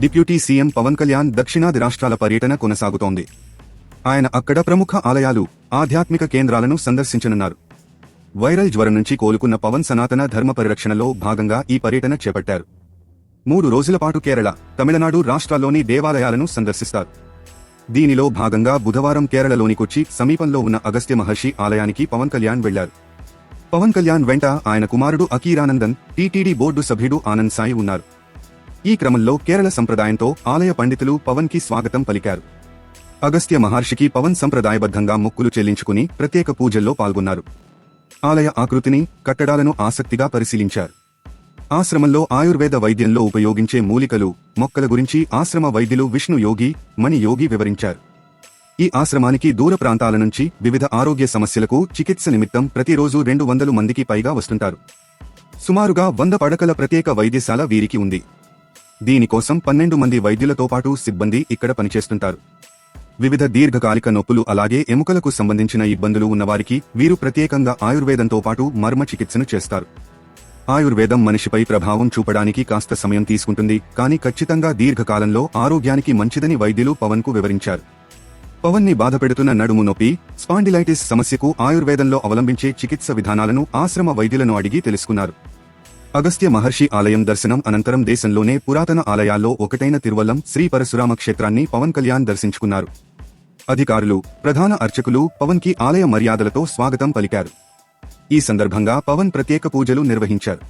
Deputy CM Pawan Kalyan దక్షిణాది రాష్ట్రాల పర్యటన కొనసాగుతోంది. ఆయన అక్కడ ప్రముఖ ఆలయాలు, ఆధ్యాత్మిక కేంద్రాలను సందర్శించనున్నారు. వైరల్ జ్వరం నుంచి కోలుకున్న పవన్ సనాతన ధర్మ పరిరక్షణలో భాగంగా ఈ పర్యటన చేపట్టారు. 3 రోజుల పాటు కేరళ, తమిళనాడు రాష్ట్రాల్లోని దేవాలయాలను సందర్శిస్తారు. దీనిలో భాగంగా బుధవారం కేరళలోని కొచ్చి సమీపంలో ఉన్న అగస్త్య మహర్షి ఆలయానికి పవన్ కళ్యాణ్ వెళ్లారు. పవన్ కళ్యాణ్ వెంట ఆయన కుమారుడు అకీరానందన్, టీటీడీ బోర్డు సభ్యుడు ఆనంద్ సాయి ఉన్నారు. ఈ క్రమంలో కేరళ సంప్రదాయంతో ఆలయ పండితులు పవన్ కి స్వాగతం పలికారు. అగస్త్య మహర్షికి పవన్ సంప్రదాయబద్ధంగా మొక్కులు చెల్లించుకుని ప్రత్యేక పూజల్లో పాల్గొన్నారు. ఆలయ ఆకృతిని, కట్టడాలను ఆసక్తిగా పరిశీలించారు. ఆశ్రమంలో ఆయుర్వేద వైద్యంలో ఉపయోగించే మూలికలు, మొక్కల గురించి ఆశ్రమ వైద్యులు విష్ణు యోగి, మణి యోగి వివరించారు. ఈ ఆశ్రమానికి దూర ప్రాంతాల నుంచి వివిధ ఆరోగ్య సమస్యలకు చికిత్స నిమిత్తం ప్రతిరోజు 200 మందికి పైగా వస్తుంటారు. సుమారుగా 100 పడకల ప్రత్యేక వైద్యశాల వీరికి ఉంది. దీనికోసం 12 మంది వైద్యులతో పాటు సిబ్బంది ఇక్కడ పనిచేస్తుంటారు. వివిధ దీర్ఘకాలిక నొప్పులు అలాగే ఎముకలకు సంబంధించిన ఇబ్బందులు ఉన్నవారికి వీరు ప్రత్యేకంగా ఆయుర్వేదంతో పాటు మర్మ చికిత్సను చేస్తారు. ఆయుర్వేదం మనిషిపై ప్రభావం చూపడానికి కాస్త సమయం తీసుకుంటుంది, కానీ ఖచ్చితంగా దీర్ఘకాలంలో ఆరోగ్యానికి మంచిదని వైద్యులు పవన్ కు వివరించారు. పవన్ ని బాధపెడుతున్న నడుము నొప్పి, స్పాండిలైటిస్ సమస్యకు ఆయుర్వేదంలో అవలంబించే చికిత్స విధానాలను ఆశ్రమ వైద్యులను అడిగి తెలుసుకున్నారు. అగస్త్య మహర్షి ఆలయం దర్శనం అనంతరం దేశంలోనే పురాతన ఆలయాల్లో ఒకటైన తిరువల్లం శ్రీ పరశురామ క్షేత్రాన్ని పవన్ కళ్యాణ్ దర్శించుకున్నారు. అధికారులు, ప్రధాన అర్చకులు పవన్ కి ఆలయ మర్యాదలతో స్వాగతం పలికారు. ఈ సందర్భంగా పవన్ ప్రత్యేక పూజలు నిర్వహించారు.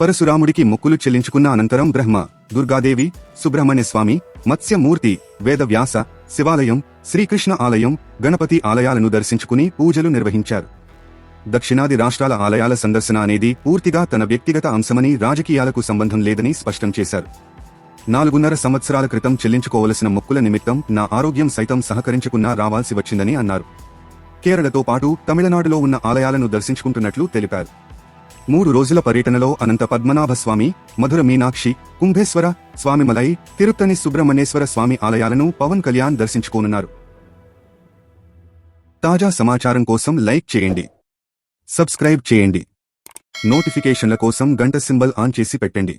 పరశురాముడికి మొక్కులు చెల్లించుకున్న అనంతరం బ్రహ్మ, దుర్గాదేవి, సుబ్రహ్మణ్య స్వామి, మత్స్యమూర్తి, వేదవ్యాస, శివాలయం, శ్రీకృష్ణ ఆలయం, గణపతి ఆలయాలను దర్శించుకుని పూజలు నిర్వహించారు. దక్షిణాది రాష్ట్రాల ఆలయాల సందర్శన అనేది పూర్తిగా తన వ్యక్తిగత అంశమని, రాజకీయాలకు సంబంధం లేదని స్పష్టం చేశారు. 4.5 సంవత్సరాల క్రితం చెల్లించుకోవలసిన మొక్కుల నిమిత్తం నా ఆరోగ్యం సైతం సహకరించుకున్నా రావాల్సి వచ్చిందని అన్నారు. కేరళతో పాటు తమిళనాడులో ఉన్న ఆలయాలను దర్శించుకుంటున్నట్లు తెలిపారు. 3 రోజుల పర్యటనలో అనంత పద్మనాభస్వామి, మధుర మీనాక్షి, కుంభేశ్వర స్వామిమలై, తిరుత్తని సుబ్రహ్మణ్యేశ్వర స్వామి ఆలయాలను పవన్ కళ్యాణ్ దర్శించుకోనున్నారు. తాజా సమాచారం కోసం లైక్ చేయండి, సబ్స్క్రైబ్ చేయండి. నోటిఫికేషన్ల కోసం గంట సింబల్ ఆన్ చేసి పెట్టండి.